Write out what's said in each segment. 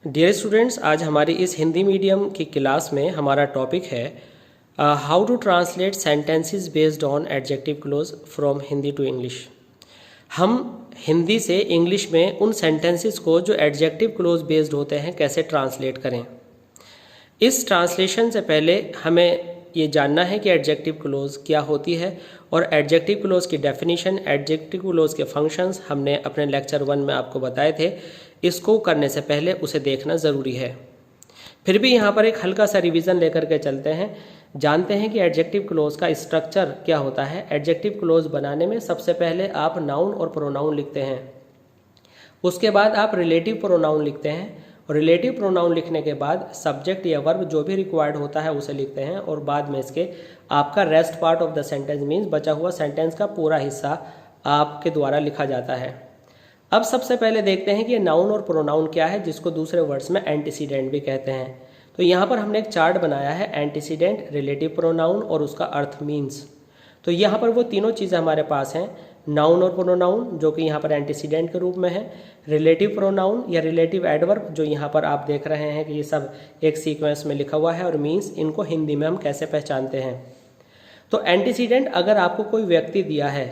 Dear students, आज हमारी इस हिंदी मीडियम की क्लास में हमारा टॉपिक है how to translate sentences based on adjective clause from Hindi to English. हम हिंदी से इंग्लिश में उन सेंटेंसेस को जो एडजेक्टिव क्लोज बेस्ड होते हैं कैसे ट्रांसलेट करें। इस ट्रांसलेशन से पहले हमें ये जानना है कि एडजेक्टिव क्लोज क्या होती है और एडजेक्टिव क्लोज की डेफिनेशन, एडजेक्टिव क्लोज के फंक्शंस हमने अपने लेक्चर 1 में आपको बताए थे। इसको करने से पहले उसे देखना ज़रूरी है। फिर भी यहाँ पर एक हल्का सा रिवीजन लेकर के चलते हैं, जानते हैं कि एडजेक्टिव क्लोज का स्ट्रक्चर क्या होता है। एडजेक्टिव क्लोज बनाने में सबसे पहले आप नाउन और प्रोनाउन लिखते हैं, उसके बाद आप रिलेटिव प्रोनाउन लिखते हैं और रिलेटिव प्रोनाउन लिखने के बाद सब्जेक्ट या वर्ब जो भी रिक्वायर्ड होता है उसे लिखते हैं और बाद में इसके आपका rest part of the sentence means बचा हुआ सेंटेंस का पूरा हिस्सा आपके द्वारा लिखा जाता है। अब सबसे पहले देखते हैं कि ये नाउन और प्रोनाउन क्या है, जिसको दूसरे वर्ड्स में एंटीसीडेंट भी कहते हैं। तो यहाँ पर हमने एक चार्ट बनाया है, एंटीसीडेंट, रिलेटिव प्रोनाउन और उसका अर्थ मीन्स। तो यहाँ पर वो तीनों चीज़ें हमारे पास हैं, नाउन और प्रोनाउन जो कि यहाँ पर एंटीसीडेंट के रूप में है, रिलेटिव प्रोनाउन या रिलेटिव एडवर्ब जो यहाँ पर आप देख रहे हैं कि ये सब एक सीक्वेंस में लिखा हुआ है, और मीन्स इनको हिंदी में हम कैसे पहचानते हैं। तो एंटीसीडेंट अगर आपको कोई व्यक्ति दिया है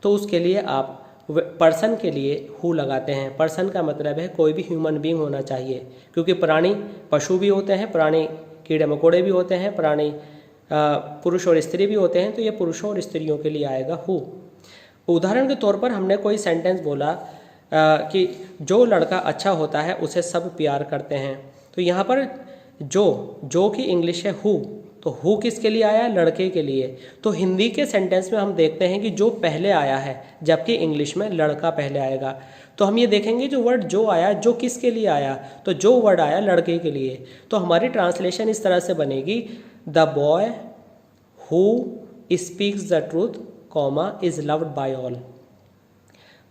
तो उसके लिए आप पर्सन के लिए हु लगाते हैं। पर्सन का मतलब है कोई भी ह्यूमन बीइंग होना चाहिए, क्योंकि प्राणी पशु भी होते हैं, प्राणी कीड़े मकोड़े भी होते हैं, प्राणी पुरुष और स्त्री भी होते हैं, तो ये पुरुषों और स्त्रियों के लिए आएगा हु। उदाहरण के तौर पर हमने कोई सेंटेंस बोला कि जो लड़का अच्छा होता है उसे सब प्यार करते हैं। तो यहाँ पर जो की इंग्लिश है हु, तो हु किसके लिए आया? लड़के के लिए। तो हिंदी के सेंटेंस में हम देखते हैं कि जो पहले आया है, जबकि इंग्लिश में लड़का पहले आएगा। तो हम ये देखेंगे जो वर्ड जो आया, जो किसके लिए आया, तो जो वर्ड आया लड़के के लिए। तो हमारी ट्रांसलेशन इस तरह से बनेगी, the boy who speaks the truth comma is loved by all.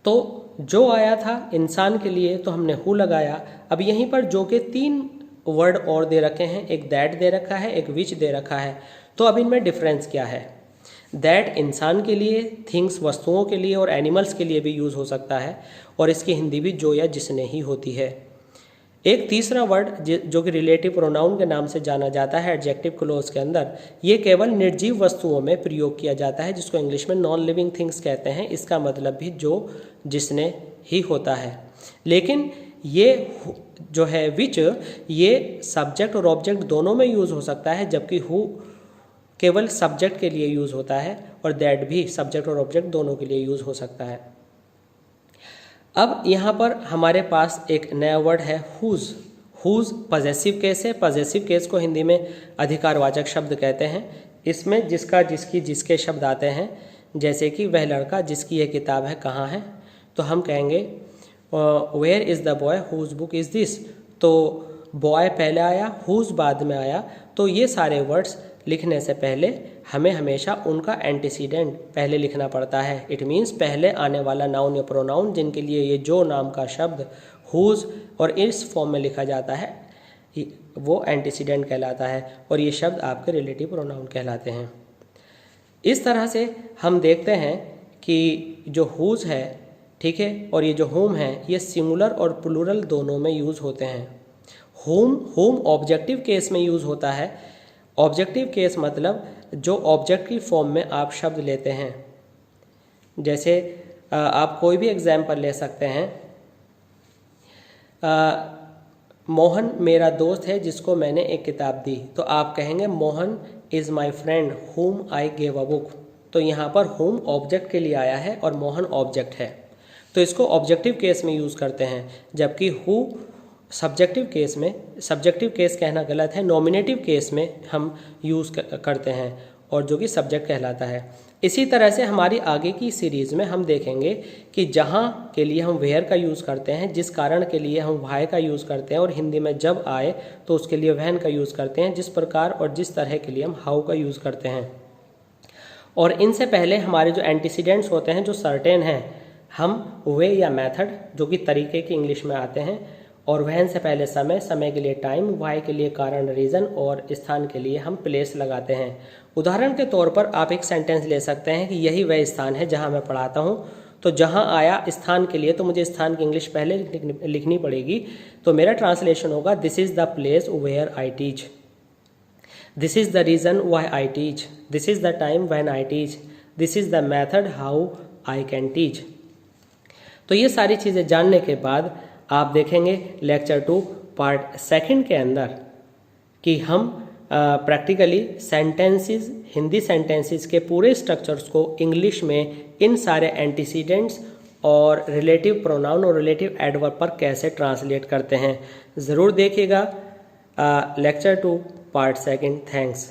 तो जो आया था इंसान के लिए तो हमने हु लगाया। अब यहीं पर जो के 3 वर्ड और दे रखे हैं, एक दैट दे रखा है, एक विच दे रखा है। तो अब इनमें डिफरेंस क्या है? दैट इंसान के लिए, थिंग्स वस्तुओं के लिए और एनिमल्स के लिए भी यूज़ हो सकता है, और इसकी हिंदी भी जो या जिसने ही होती है। एक तीसरा वर्ड जो कि रिलेटिव प्रोनाउन के नाम से जाना जाता है एडजेक्टिव क्लोज के अंदर, ये केवल निर्जीव वस्तुओं में प्रयोग किया जाता है, जिसको इंग्लिश में नॉन लिविंग थिंग्स कहते हैं। इसका मतलब भी जो जिसने ही होता है। लेकिन ये जो है विच, ये सब्जेक्ट और ऑब्जेक्ट दोनों में यूज़ हो सकता है, जबकि हु केवल सब्जेक्ट के लिए यूज़ होता है, और दैट भी सब्जेक्ट और ऑब्जेक्ट दोनों के लिए यूज़ हो सकता है। अब यहाँ पर हमारे पास एक नया वर्ड है हुज। हुज पजेसिव केस है। पजेसिव केस को हिंदी में अधिकारवाचक शब्द कहते हैं। इसमें जिसका, जिसकी, जिसके शब्द आते हैं, जैसे कि वह लड़का जिसकी यह किताब है कहाँ है, तो हम कहेंगे where is the boy whose book is this. तो बॉय पहले आया, हुज बाद में आया। तो ये सारे वर्ड्स लिखने से पहले हमें हमेशा उनका एंटीसीडेंट पहले लिखना पड़ता है। इट मीन्स पहले आने वाला नाउन या प्रोनाउन जिनके लिए ये जो नाम का शब्द हुज और इस फॉर्म में लिखा जाता है वो एंटीसीडेंट कहलाता है, और ये शब्द आपके रिलेटिव प्रोनाउन कहलाते हैं। इस तरह से हम देखते हैं कि जो हुज है, ठीक है, और ये जो होम है, ये सिंगुलर और प्लूरल दोनों में यूज़ होते हैं। होम ऑब्जेक्टिव केस में यूज़ होता है। ऑब्जेक्टिव केस मतलब जो ऑब्जेक्ट की फॉर्म में आप शब्द लेते हैं। जैसे आप कोई भी एग्जाम्पल ले सकते हैं, मोहन मेरा दोस्त है जिसको मैंने एक किताब दी। तो आप कहेंगे Mohan is my friend home I gave a book. तो यहाँ पर होम ऑब्जेक्ट के लिए आया है और मोहन ऑब्जेक्ट है, तो इसको ऑब्जेक्टिव केस में यूज़ करते हैं। जबकि हु सब्जेक्टिव केस में, सब्जेक्टिव केस कहना गलत है, नॉमिनेटिव केस में हम यूज़ करते हैं, और जो कि सब्जेक्ट कहलाता है। इसी तरह से हमारी आगे की सीरीज़ में हम देखेंगे कि जहाँ के लिए हम वेयर का यूज़ करते हैं, जिस कारण के लिए हम वाई का यूज़ करते हैं, और हिंदी में जब आए तो उसके लिए वहन का यूज़ करते हैं, जिस प्रकार और जिस तरह के लिए हम हाउ का यूज़ करते हैं। और इनसे पहले हमारे जो एंटीसीडेंट्स होते हैं, जो सर्टेन हैं, हम वे या मेथड जो कि तरीके की इंग्लिश में आते हैं, और वहन से पहले समय, समय के लिए टाइम, वाई के लिए कारण रीज़न, और स्थान के लिए हम प्लेस लगाते हैं। उदाहरण के तौर पर आप एक सेंटेंस ले सकते हैं कि यही वह स्थान है जहां मैं पढ़ाता हूं। तो जहाँ आया स्थान के लिए तो मुझे स्थान की इंग्लिश पहले लिखनी पड़ेगी। तो मेरा ट्रांसलेशन होगा this is the place where I teach, this is the reason why I teach, this is the time when I teach, this is the method how I can teach. तो ये सारी चीज़ें जानने के बाद आप देखेंगे लेक्चर 2 पार्ट 2 के अंदर कि हम प्रैक्टिकली सेंटेंसेस, हिंदी सेंटेंसेस के पूरे स्ट्रक्चर्स को इंग्लिश में इन सारे एंटीसीडेंट्स और रिलेटिव प्रोनाउन और रिलेटिव एडवर्ब पर कैसे ट्रांसलेट करते हैं। ज़रूर देखिएगा लेक्चर 2 पार्ट 2। थैंक्स।